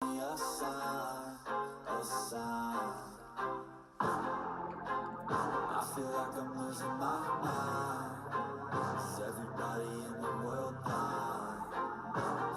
A sign, a sign. I feel like I'm losing my mind. Is everybody in the world blind?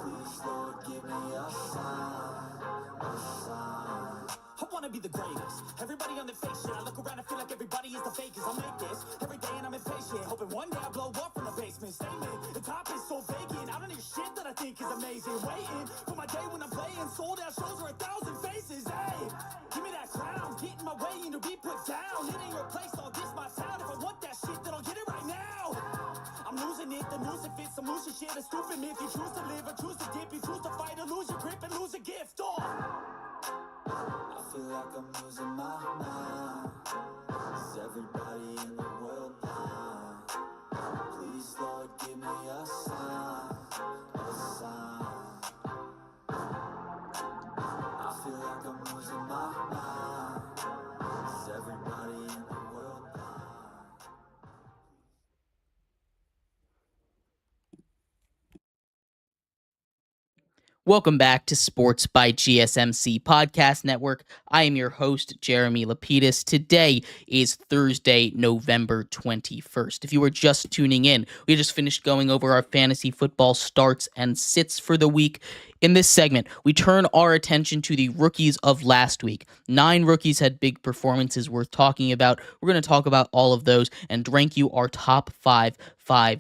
Please, Lord, give me a sign, a sign. I wanna be the greatest. Everybody on the fake shit. I look around and feel like everybody is the fakest. I'll make this every day and I'm impatient. Hoping one day I blow up from the basement. Statement, the top is so vacant. I don't hear shit that I think is amazing. Waiting for my day when I'm playing. Sold out shows for 1,000 faces. Hey, give me that crown. Get in my way and to be put down. It ain't your place, all this my town. If I want that shit, then I'll get it right now. I'm losing it, the noose it fits. Some losing shit, a stupid myth. You choose to live or choose to dip. You choose to fight or lose your grip and lose a gift. Oh, I feel like I'm losing my mind. Is everybody in the world blind? Please, Lord, give me a sign, a sign. I feel like I'm losing my mind. Is everybody in the world blind? Welcome back to Sports by GSMC Podcast Network. I am your host, Jeremy Lapidus. Today is Thursday, November 21st. If you were just tuning in, we just finished going over our fantasy football starts and sits for the week. In this segment, we turn our attention to the rookies of last week. 9 rookies had big performances worth talking about. We're going to talk about all of those and rank you our top 5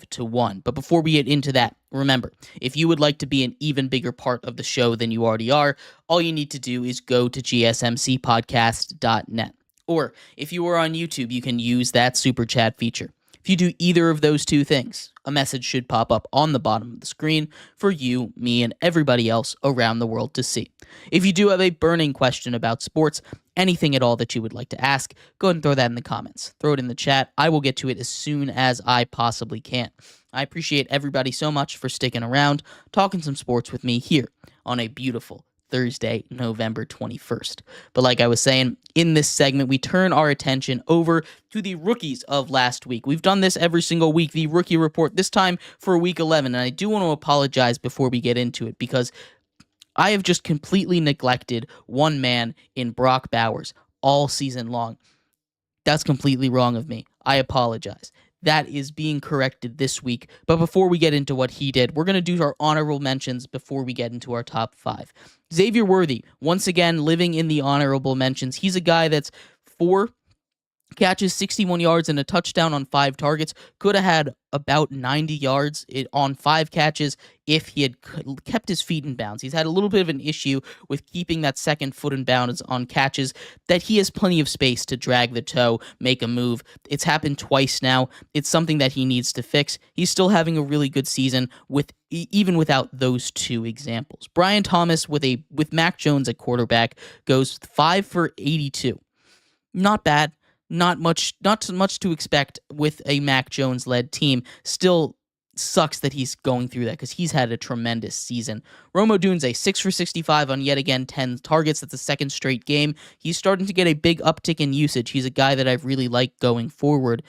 to 1. But before we get into that, remember, if you would like to be an even bigger part of the show than you already are, all you need to do is go to gsmcpodcast.net. Or if you are on YouTube, you can use that super chat feature. If you do either of those two things, a message should pop up on the bottom of the screen for you, me, and everybody else around the world to see. If you do have a burning question about sports, anything at all that you would like to ask, go ahead and throw that in the comments. Throw it in the chat. I will get to it as soon as I possibly can. I appreciate everybody so much for sticking around, talking some sports with me here on a beautiful Thursday, November 21st. But like I was saying, in this segment, we turn our attention over to the rookies of last week. We've done this every single week, the rookie report, this time for week 11. And I do want to apologize before we get into it because I have just completely neglected one man in Brock Bowers all season long. That's completely wrong of me. I apologize. That is being corrected this week. But before we get into what he did, we're going to do our honorable mentions before we get into our top 5. Xavier Worthy, once again, living in the honorable mentions. He's a guy that's 4 catches, 61 yards, and a touchdown on 5 targets. Could have had about 90 yards on 5 catches if he had kept his feet in bounds. He's had a little bit of an issue with keeping that second foot in bounds on catches that he has plenty of space to drag the toe, make a move. It's happened twice now. It's something that he needs to fix. He's still having a really good season even without those 2 examples. Brian Thomas with Mac Jones at quarterback goes 5 for 82. Not bad. Not much to expect with a Mac Jones-led team. Still sucks that he's going through that because he's had a tremendous season. Rome Odunze, 6 for 65 on yet again 10 targets. That's the second straight game. He's starting to get a big uptick in usage. He's a guy that I've really liked going forward.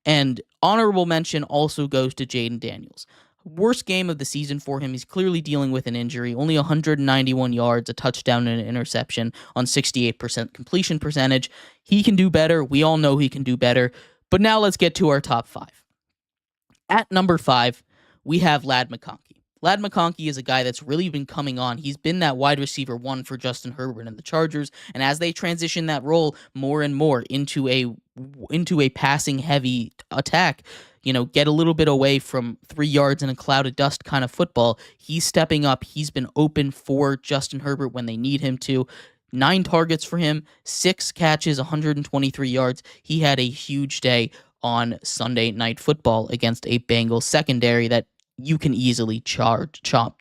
And honorable mention also goes to Jaden Daniels. Worst game of the season for him. He's clearly dealing with an injury. Only 191 yards, a touchdown, and an interception on 68% completion percentage. He can do better. We all know he can do better. But now let's get to our top 5. At number 5, we have Ladd McConkey. Ladd McConkey is a guy that's really been coming on. He's been that wide receiver 1 for Justin Herbert and the Chargers, and as they transition that role more and more into a passing heavy attack, get a little bit away from 3 yards in a cloud of dust kind of football, he's stepping up. He's been open for Justin Herbert when they need him to. 9 targets for him, 6 catches, 123 yards. He had a huge day on Sunday Night Football against a Bengals secondary that you can easily charge up.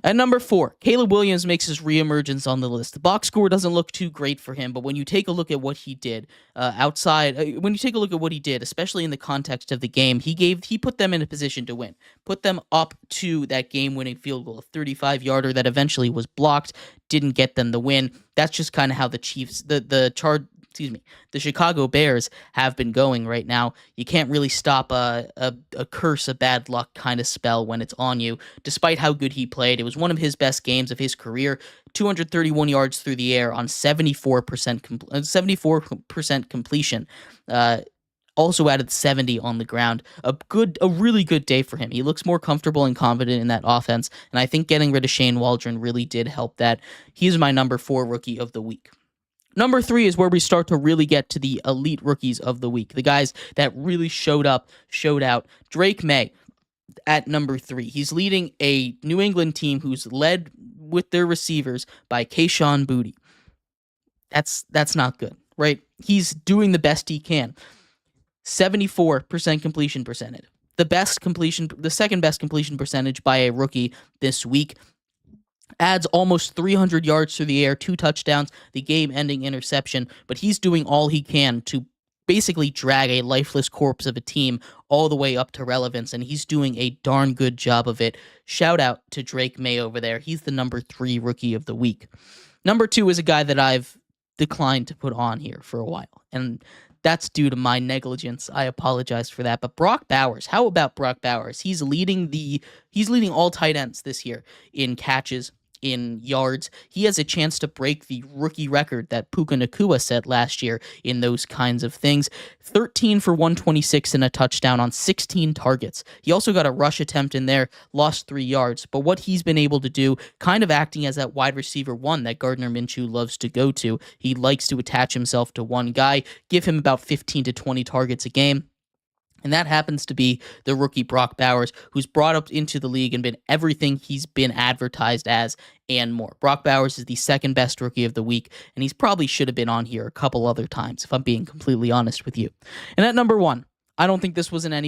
At number 4, Caleb Williams makes his reemergence on the list. The box score doesn't look too great for him, but when you take a look at what he did especially in the context of the game, he put them in a position to win. Put them up to that game-winning field goal, a 35-yarder that eventually was blocked, didn't get them the win. That's just kind of how the Chiefs, the the Chicago Bears have been going right now. You can't really stop a curse, a bad luck kind of spell when it's on you, despite how good he played. It was one of his best games of his career. 231 yards through the air on 74% completion. Also added 70 on the ground. A really good day for him. He looks more comfortable and confident in that offense, and I think getting rid of Shane Waldron really did help that. He's my number 4 rookie of the week. Number 3 is where we start to really get to the elite rookies of the week, the guys that really showed out. Drake May at number 3. He's leading a New England team who's led with their receivers by Kayshon Boutte. That's not good, right? He's doing the best he can. 74% completion percentage. The second best completion percentage by a rookie this week. Adds almost 300 yards through the air, 2 touchdowns, the game-ending interception, but he's doing all he can to basically drag a lifeless corpse of a team all the way up to relevance, and he's doing a darn good job of it. Shout out to Drake May over there. He's the number 3 rookie of the week. Number 2 is a guy that I've declined to put on here for a while, and that's due to my negligence. I apologize for that. But Brock Bowers, how about Brock Bowers? He's leading all tight ends this year in catches, in yards. He has a chance to break the rookie record that Puka Nacua set last year in those kinds of things. 13 for 126 and a touchdown on 16 targets. He also got a rush attempt in there, lost 3 yards. But what he's been able to do, kind of acting as that wide receiver 1 that Gardner Minshew loves to go to. He likes to attach himself to one guy, give him about 15 to 20 targets a game. And that happens to be the rookie Brock Bowers, who's brought up into the league and been everything he's been advertised as and more. Brock Bowers is the second best rookie of the week, and he's probably should have been on here a couple other times, if I'm being completely honest with you. And at number 1, I don't think this was a doubt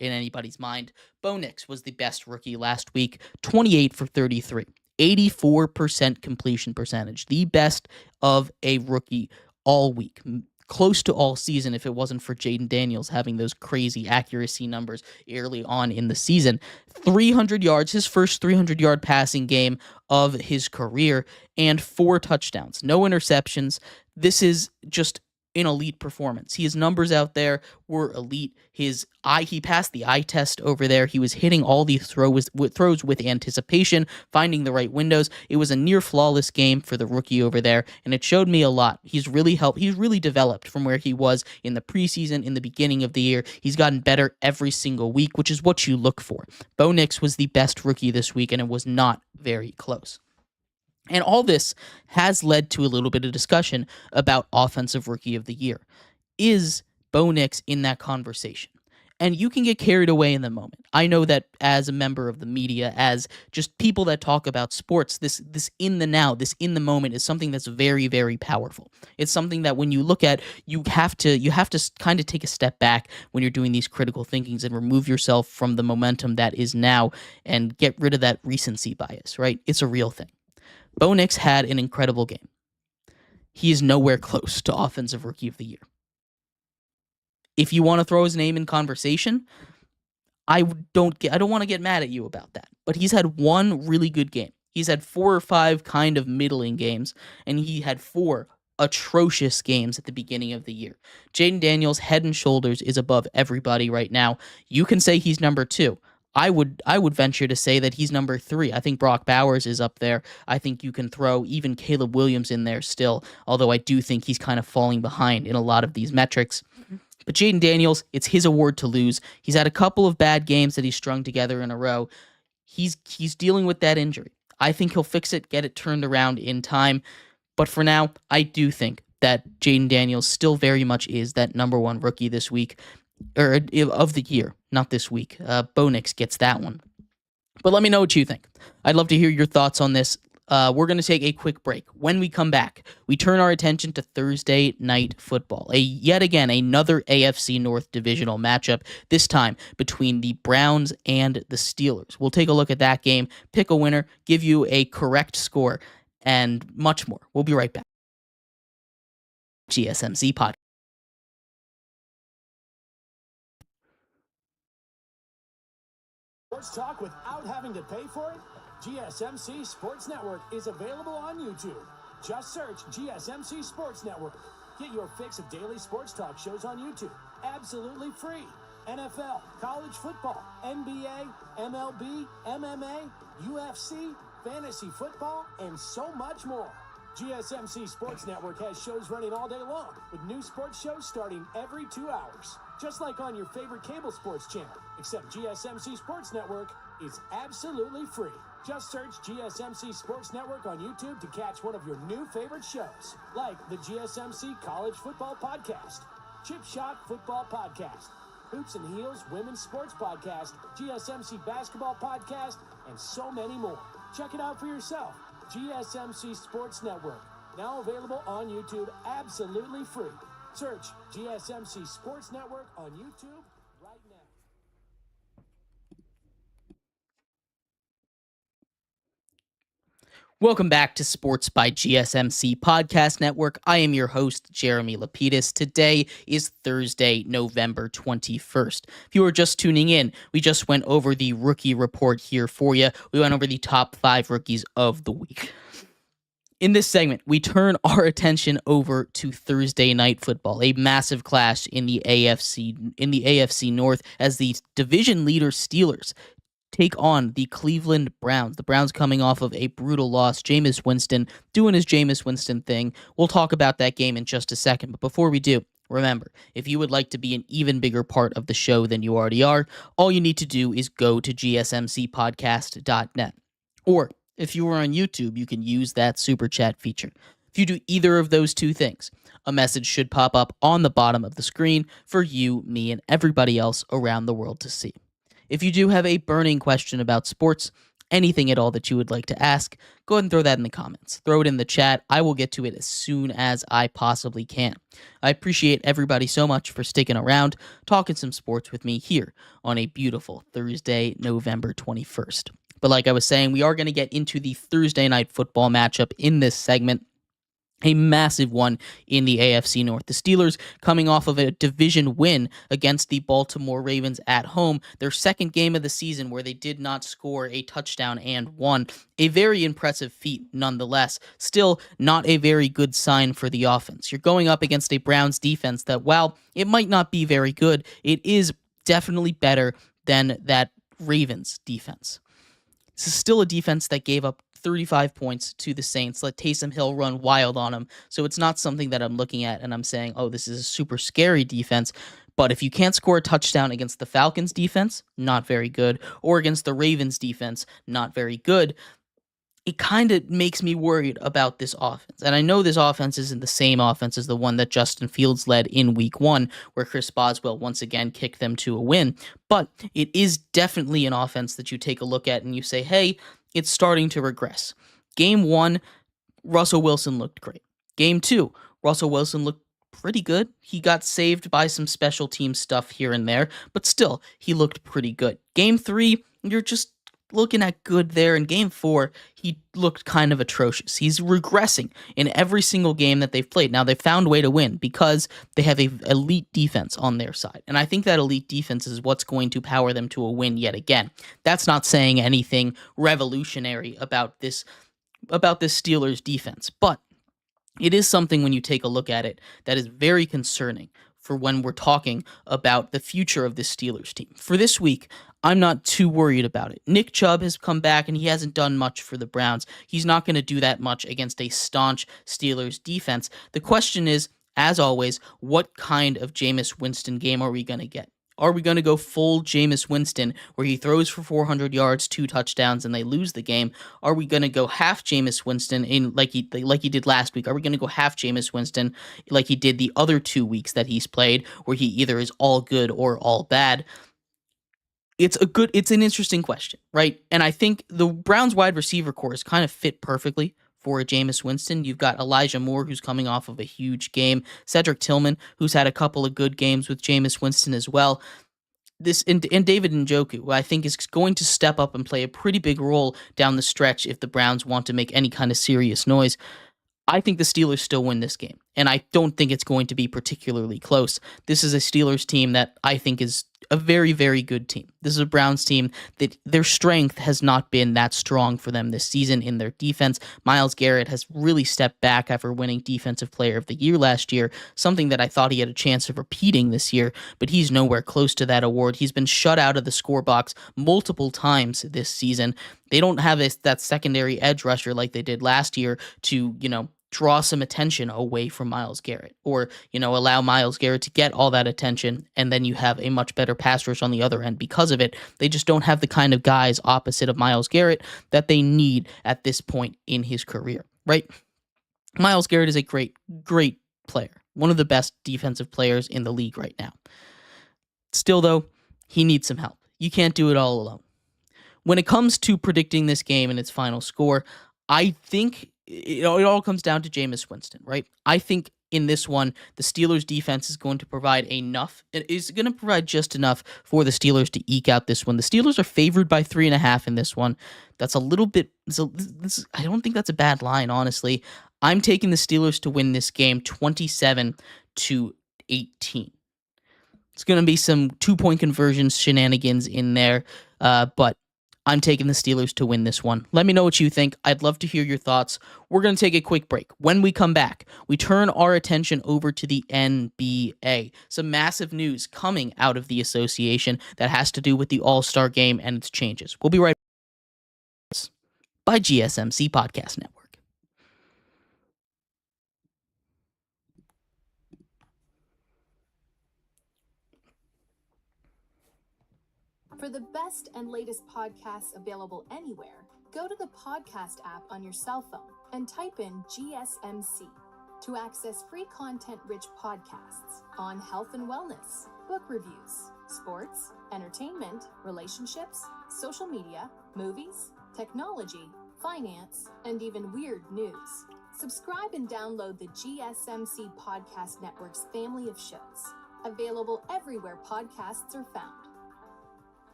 in anybody's mind. Bo Nix was the best rookie last week, 28 for 33, 84% completion percentage, the best of a rookie all week. Close to all season if it wasn't for Jaden Daniels having those crazy accuracy numbers early on in the season. 300 yards, his first 300-yard passing game of his career, and 4 touchdowns. No interceptions. This is just an elite performance. His numbers out there were elite. He passed the eye test over there. He was hitting all these throws with anticipation, finding the right windows. It was a near flawless game for the rookie over there, and it showed me a lot. He's really developed from where he was in the preseason, in the beginning of the year. He's gotten better every single week, which is what you look for. Bo Nix was the best rookie this week, and it was not very close. And all this has led to a little bit of discussion about Offensive Rookie of the Year. Is Bo Nix in that conversation? And you can get carried away in the moment. I know that as a member of the media, as just people that talk about sports, this in the now, this in the moment is something that's very, very powerful. It's something that when you look at, you have to kind of take a step back when you're doing these critical thinkings and remove yourself from the momentum that is now and get rid of that recency bias, right? It's a real thing. Bo Nix had an incredible game. He is nowhere close to Offensive Rookie of the Year. If you want to throw his name in conversation, I don't want to get mad at you about that. But he's had one really good game. He's had 4 or 5 kind of middling games, and he had 4 atrocious games at the beginning of the year. Jaden Daniels, head and shoulders, is above everybody right now. You can say he's number 2. I would venture to say that he's number 3. I think Brock Bowers is up there. I think you can throw even Caleb Williams in there still, although I do think he's kind of falling behind in a lot of these metrics. But Jaden Daniels, it's his award to lose. He's had a couple of bad games that he's strung together in a row. He's dealing with that injury. I think he'll fix it, get it turned around in time. But for now, I do think that Jaden Daniels still very much is that number 1 rookie this week. Or of the year, not this week. Bo Nix gets that one. But let me know what you think. I'd love to hear your thoughts on this. We're going to take a quick break. When we come back, we turn our attention to Thursday Night Football. Yet again, another AFC North divisional matchup, this time between the Browns and the Steelers. We'll take a look at that game, pick a winner, give you a correct score, and much more. We'll be right back. GSMC Podcast. Sports talk without having to pay for it? GSMC Sports Network is available on YouTube. Just search GSMC Sports Network. Get your fix of daily sports talk shows on YouTube, absolutely free. NFL, college football, NBA, MLB, MMA, UFC, fantasy football, and so much more. GSMC Sports Network has shows running all day long, with new sports shows starting every 2 hours. Just like on your favorite cable sports channel, except GSMC Sports Network is absolutely free. Just search GSMC Sports Network on YouTube to catch one of your new favorite shows, like the GSMC College Football Podcast, Chip Shot Football Podcast, Hoops and Heels Women's Sports Podcast, GSMC Basketball Podcast, and so many more. Check it out for yourself. GSMC Sports Network, now available on YouTube absolutely free. Search GSMC Sports Network on YouTube right now. Welcome back to Sports by GSMC Podcast Network. I am your host, Jeremy Lapidus. Today is Thursday, November 21st. If you are just tuning in, we just went over the rookie report here for you. We went over the top 5 rookies of the week. In this segment, we turn our attention over to Thursday night football, a massive clash in the AFC North as the division leader Steelers take on the Cleveland Browns. The Browns coming off of a brutal loss. Jameis Winston doing his Jameis Winston thing. We'll talk about that game in just a second. But before we do, remember, if you would like to be an even bigger part of the show than you already are, all you need to do is go to gsmcpodcast.net. Or if you are on YouTube, you can use that super chat feature. If you do either of those two things, a message should pop up on the bottom of the screen for you, me, and everybody else around the world to see. If you do have a burning question about sports, anything at all that you would like to ask, go ahead and throw that in the comments. Throw it in the chat. I will get to it as soon as I possibly can. I appreciate everybody so much for sticking around, talking some sports with me here on a beautiful Thursday, November 21st. But like I was saying, we are going to get into the Thursday night football matchup in this segment. A massive one in the AFC North. The Steelers coming off of a division win against the Baltimore Ravens at home, their second game of the season where they did not score a touchdown and won. A very impressive feat nonetheless. Still not a very good sign for the offense. You're going up against a Browns defense that, while it might not be very good, it is definitely better than that Ravens defense. This is still a defense that gave up 35 points to the Saints, let Taysom Hill run wild on them. So it's not something that I'm looking at and I'm saying, oh, this is a super scary defense. But if you can't score a touchdown against the Falcons defense, not very good, or against the Ravens defense, not very good, it kind of makes me worried about this offense. And I know this offense isn't the same offense as the one that Justin Fields led in week 1, where Chris Boswell once again kicked them to a win. But it is definitely an offense that you take a look at and you say, hey, it's starting to regress. Game 1, Russell Wilson looked great. Game 2, Russell Wilson looked pretty good. He got saved by some special team stuff here and there, but still, he looked pretty good. Game 3, you're just looking at good there. In Game 4, he looked kind of atrocious. He's regressing in every single game that they've played. Now, they've found a way to win because they have an elite defense on their side. And I think that elite defense is what's going to power them to a win yet again. That's not saying anything revolutionary about this Steelers defense, but it is something when you take a look at it that is very concerning for when we're talking about the future of this Steelers team. For this week, I'm not too worried about it. Nick Chubb has come back and he hasn't done much for the Browns. He's not going to do that much against a staunch Steelers defense. The question is, as always, what kind of Jameis Winston game are we going to get? Are we going to go full Jameis Winston where he throws for 400 yards, 2 touchdowns, and they lose the game? Are we going to go half Jameis Winston in like he did last week? Are we going to go half Jameis Winston like he did the other 2 weeks that he's played, where he either is all good or all bad? It's an interesting question, right? And I think the Browns wide receiver core is kind of fit perfectly for a Jameis Winston. You've got Elijah Moore, who's coming off of a huge game. Cedric Tillman, who's had a couple of good games with Jameis Winston as well. And David Njoku, who I think is going to step up and play a pretty big role down the stretch if the Browns want to make any kind of serious noise. I think the Steelers still win this game, and I don't think it's going to be particularly close. This is a Steelers team that I think is a very, very good team. This is a Browns team that their strength has not been that strong for them this season in their defense. Myles Garrett has really stepped back after winning Defensive Player of the Year last year, something that I thought he had a chance of repeating this year, but he's nowhere close to that award. He's been shut out of the score box multiple times this season. They don't have that secondary edge rusher like they did last year to, draw some attention away from Myles Garrett, or, allow Myles Garrett to get all that attention, and then you have a much better pass rush on the other end because of it. They just don't have the kind of guys opposite of Myles Garrett that they need at this point in his career, right? Myles Garrett is a great, great player, one of the best defensive players in the league right now. Still, though, he needs some help. You can't do it all alone. When it comes to predicting this game and its final score, I think it all comes down to Jameis Winston, right? I think in this one, the Steelers' defense is going to provide enough. It is going to provide just enough for the Steelers to eke out this one. The Steelers are favored by 3.5 in this one. That's a little bit. I don't think that's a bad line, honestly. I'm taking the Steelers to win this game 27-18. It's going to be some 2-point conversions shenanigans in there, but I'm taking the Steelers to win this one. Let me know what you think. I'd love to hear your thoughts. We're going to take a quick break. When we come back, we turn our attention over to the NBA. Some massive news coming out of the association that has to do with the All-Star Game and its changes. We'll be right back by GSMC Podcast Network. For the best and latest podcasts available anywhere, go to the podcast app on your cell phone and type in GSMC to access free content-rich podcasts on health and wellness, book reviews, sports, entertainment, relationships, social media, movies, technology, finance, and even weird news. Subscribe and download the GSMC Podcast Network's family of shows, available everywhere podcasts are found.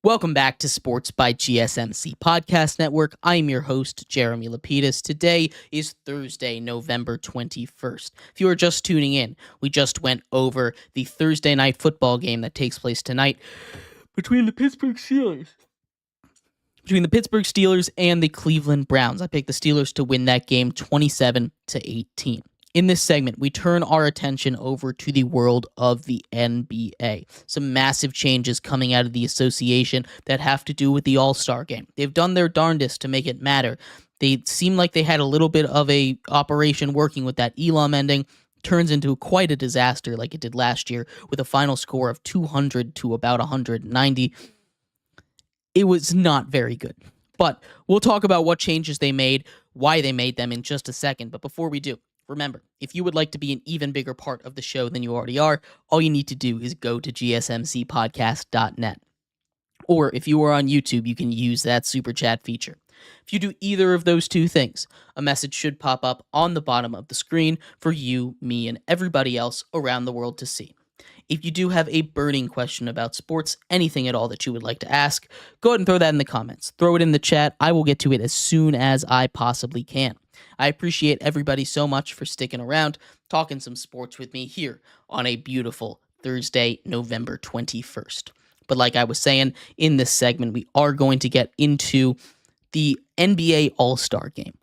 Welcome back to Sports by GSMC Podcast Network. I'm your host, Jeremy Lapidus. Today is Thursday, November 21st. If you are just tuning in, we just went over the Thursday night football game that takes place tonight between the Pittsburgh Steelers and the Cleveland Browns. I picked the Steelers to win that game 27-18. In this segment, we turn our attention over to the world of the NBA. Some massive changes coming out of the association that have to do with the All-Star Game. They've done their darndest to make it matter. They seem like they had a little bit of a operation working with that Elam ending. Turns into quite a disaster like it did last year with a final score of 200 to about 190. It was not very good. But we'll talk about what changes they made, why they made them in just a second. But before we do, remember, if you would like to be an even bigger part of the show than you already are, all you need to do is go to gsmcpodcast.net. Or if you are on YouTube, you can use that super chat feature. If you do either of those two things, a message should pop up on the bottom of the screen for you, me, and everybody else around the world to see. If you do have a burning question about sports, anything at all that you would like to ask, go ahead and throw that in the comments. Throw it in the chat. I will get to it as soon as I possibly can. I appreciate everybody so much for sticking around, talking some sports with me here on a beautiful Thursday, November 21st. But like I was saying, in this segment, we are going to get into the NBA All-Star Game.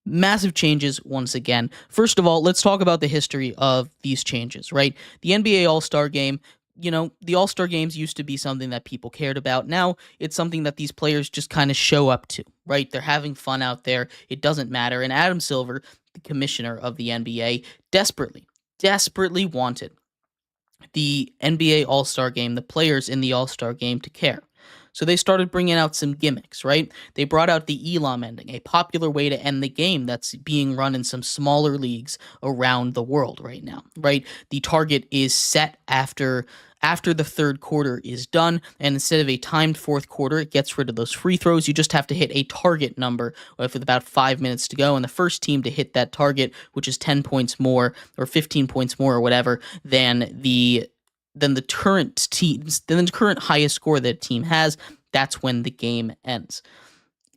Massive changes once again. First of all, let's talk about the history of these changes, right? The NBA All-Star Game, the All-Star Games used to be something that people cared about. Now it's something that these players just kind of show up to, right? They're having fun out there. It doesn't matter. And Adam Silver, the commissioner of the NBA, desperately wanted the NBA All-Star Game, the players in the All-Star Game to care. So they started bringing out some gimmicks, right? They brought out the Elam ending, a popular way to end the game that's being run in some smaller leagues around the world right now, right? The target is set after the third quarter is done, and instead of a timed fourth quarter, it gets rid of those free throws. You just have to hit a target number with about 5 minutes to go, and the first team to hit that target, which is 10 points more or 15 points more or whatever than the current highest score that a team has, that's when the game ends.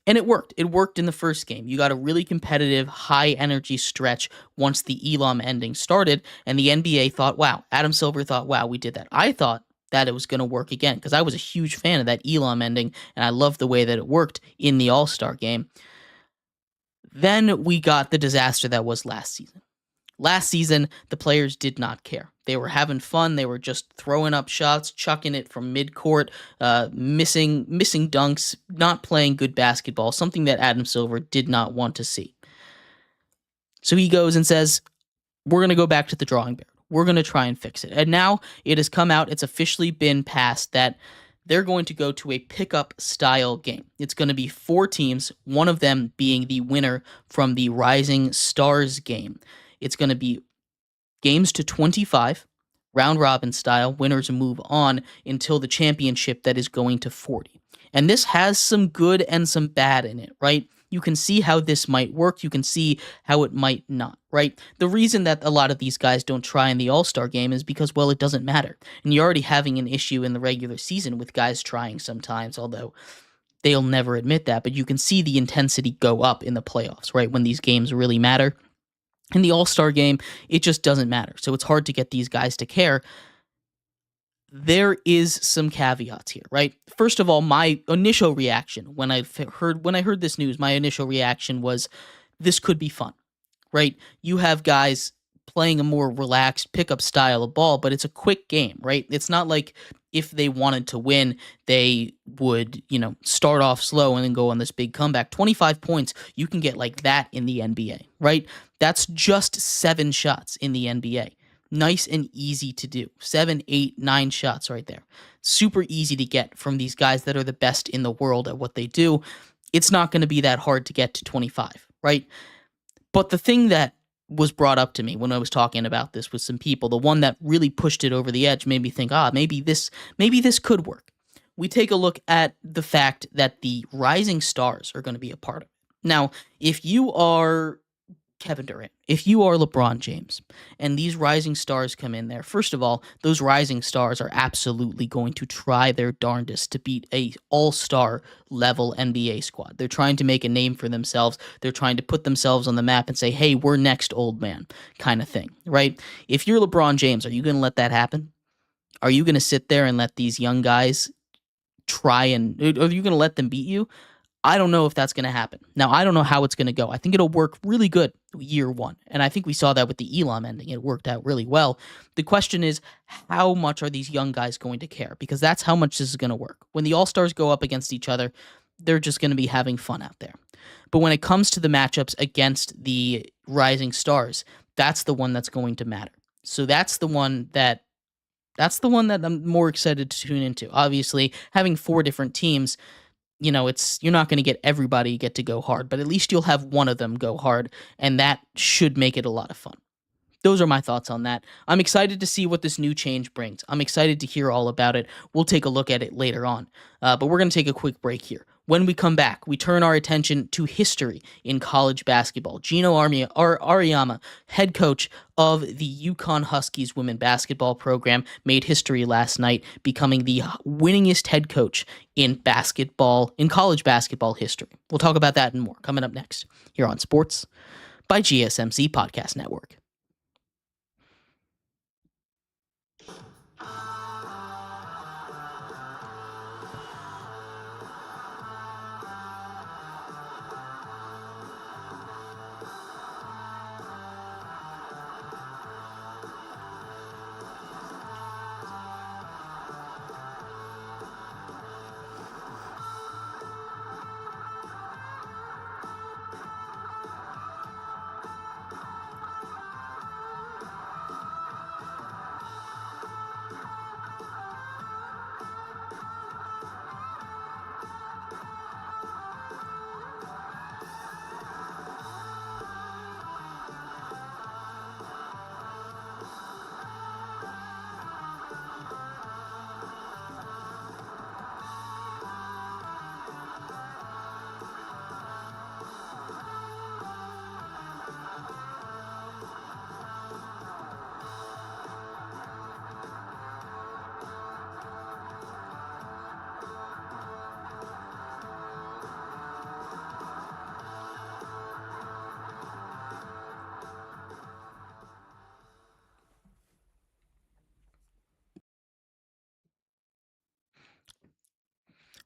And it worked. It worked in the first game. You got a really competitive, high-energy stretch once the Elam ending started, and the NBA thought, wow, Adam Silver thought, wow, we did that. I thought that it was going to work again because I was a huge fan of that Elam ending, and I loved the way that it worked in the All-Star game. Then we got the disaster that was last season. Last season, the players did not care. They were having fun. They were just throwing up shots, chucking it from midcourt, missing dunks, not playing good basketball, something that Adam Silver did not want to see. So he goes and says, we're going to go back to the drawing board. We're going to try and fix it. And now it has come out. It's officially been passed that they're going to go to a pickup style game. It's going to be 4 teams, one of them being the winner from the Rising Stars game. It's going to be games to 25, round robin style. Winners move on until the championship that is going to 40. And this has some good and some bad in it, right? You can see how this might work. You can see how it might not, right? The reason that a lot of these guys don't try in the All-Star game is because, well, it doesn't matter. And you're already having an issue in the regular season with guys trying sometimes, although they'll never admit that. But you can see the intensity go up in the playoffs, right? When these games really matter. In the All-Star game, it just doesn't matter. So it's hard to get these guys to care. There is some caveats here, right? First of all, my initial reaction when I heard this news, my initial reaction was this could be fun, right? You have guys playing a more relaxed pickup style of ball, but it's a quick game, right? It's not like if they wanted to win, they would, start off slow and then go on this big comeback. 25 points, you can get like that in the NBA, right? That's just 7 shots in the NBA. Nice and easy to do. 7, 8, 9 shots right there. Super easy to get from these guys that are the best in the world at what they do. It's not going to be that hard to get to 25, right? But the thing that was brought up to me when I was talking about this with some people, the one that really pushed it over the edge, made me think, maybe this could work. We take a look at the fact that the Rising Stars are going to be a part of it. Now, if you are Kevin Durant, if you are LeBron James, and these Rising Stars come in there, first of all, those Rising Stars are absolutely going to try their darndest to beat a all-star level NBA squad. They're trying to make a name for themselves. They're trying to put themselves on the map and say, hey, we're next, old man, kind of thing, right? If you're LeBron James, are you going to let that happen? Are you going to sit there and let these young guys try and, are you going to let them beat you? I don't know if that's going to happen. Now, I don't know how it's going to go. I think it'll work really good year 1. And I think we saw that with the Elam ending. It worked out really well. The question is, how much are these young guys going to care? Because that's how much this is going to work. When the All-Stars go up against each other, they're just going to be having fun out there. But when it comes to the matchups against the Rising Stars, that's the one that's going to matter. So that's the one that I'm more excited to tune into. Obviously, having 4 different teams, you're not going to get everybody get to go hard, but at least you'll have one of them go hard, and that should make it a lot of fun. Those are my thoughts on that. I'm excited to see what this new change brings. I'm excited to hear all about it. We'll take a look at it later on, but we're going to take a quick break here. When we come back, we turn our attention to history in college basketball. Gino Auriemma, head coach of the UConn Huskies women basketball program, made history last night, becoming the winningest head coach in college basketball history. We'll talk about that and more coming up next here on Sports by GSMC Podcast Network.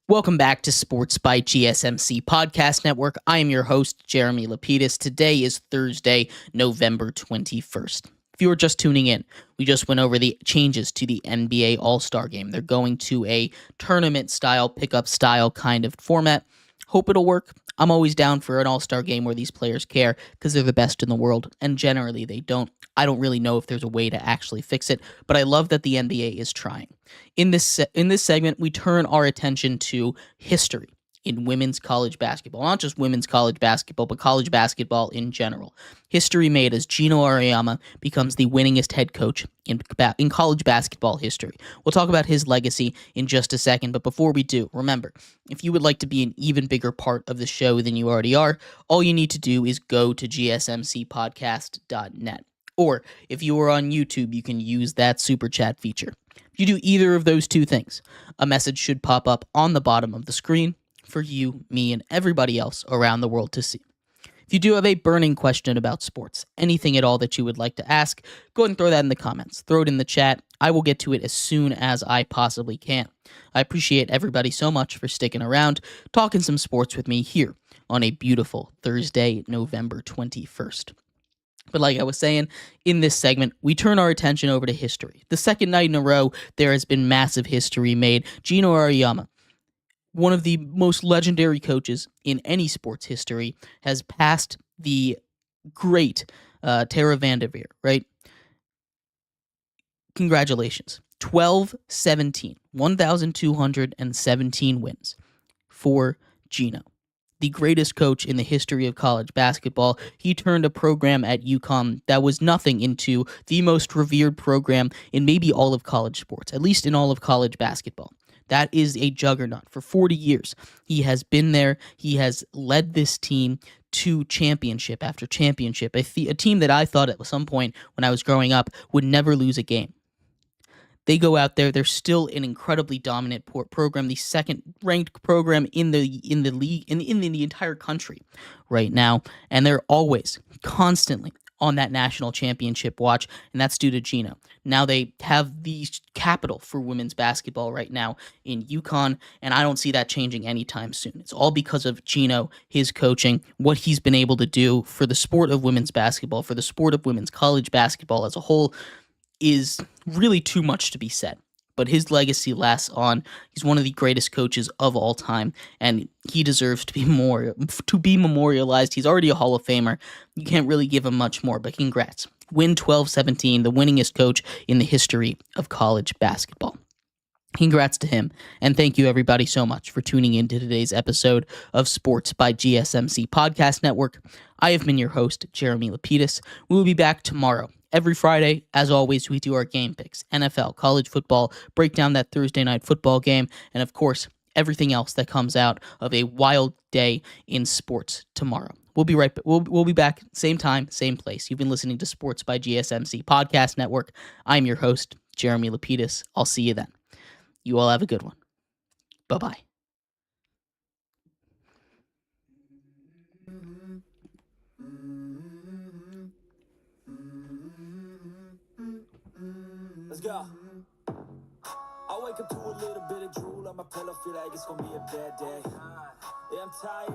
Welcome back to Sports by GSMC Podcast Network. I am your host, Jeremy Lapidus. Today is Thursday, November 21st. If you are just tuning in, we just went over the changes to the NBA All-Star Game. They're going to a tournament-style, pickup-style kind of format. Hope it'll work. I'm always down for an All-Star Game where these players care because they're the best in the world, and generally they don't. I don't really know if there's a way to actually fix it, but I love that the NBA is trying. In this segment, we turn our attention to history in women's college basketball. Not just women's college basketball, but college basketball in general. History made as Geno Auriemma becomes the winningest head coach in college basketball history. We'll talk about his legacy in just a second, but before we do, remember, if you would like to be an even bigger part of the show than you already are, all you need to do is go to gsmcpodcast.net. Or if you are on YouTube, you can use that super chat feature. If you do either of those two things, a message should pop up on the bottom of the screen for you, me, and everybody else around the world to see. If you do have a burning question about sports, anything at all that you would like to ask, go ahead and throw that in the comments. Throw it in the chat. I will get to it as soon as I possibly can. I appreciate everybody so much for sticking around, talking some sports with me here on a beautiful Thursday, November 21st. But like I was saying, in this segment, we turn our attention over to history. The second night in a row, there has been massive history made. Geno Auriemma, one of the most legendary coaches in any sports history, has passed the great Tara Vanderveer, right? Congratulations. 1,217 wins for Geno. The greatest coach in the history of college basketball. He turned a program at UConn that was nothing into the most revered program in maybe all of college sports, at least in all of college basketball. That is a juggernaut. For 40 years, he has been there. He has led this team to championship after championship, a team that I thought at some point when I was growing up would never lose a game. They go out there. They're still an incredibly dominant program, the second-ranked program in the league, in the entire country right now, and they're always, constantly on that national championship watch, and that's due to Geno. Now they have the capital for women's basketball right now in UConn, and I don't see that changing anytime soon. It's all because of Geno, his coaching, what he's been able to do for the sport of women's basketball, for the sport of women's college basketball as a whole, is really too much to be said. But his legacy lasts on. He's one of the greatest coaches of all time, and he deserves to be memorialized. He's already a Hall of Famer. You can't really give him much more, but congrats. Win 12-17, the winningest coach in the history of college basketball. Congrats to him, and thank you everybody so much for tuning in to today's episode of Sports by GSMC Podcast Network. I have been your host, Jeremy Lapidus. We will be back tomorrow. Every Friday, as always, we do our game picks, NFL, college football, break down that Thursday night football game, and of course, everything else that comes out of a wild day in sports tomorrow. We'll be back, same time, same place. You've been listening to Sports by GSMC Podcast Network. I'm your host, Jeremy Lapidus. I'll see you then. You all have a good one. Bye-bye. Let's go. I wake up to a little bit of drool on my pillow, feel like it's gonna be a bad day. Yeah, I'm tired.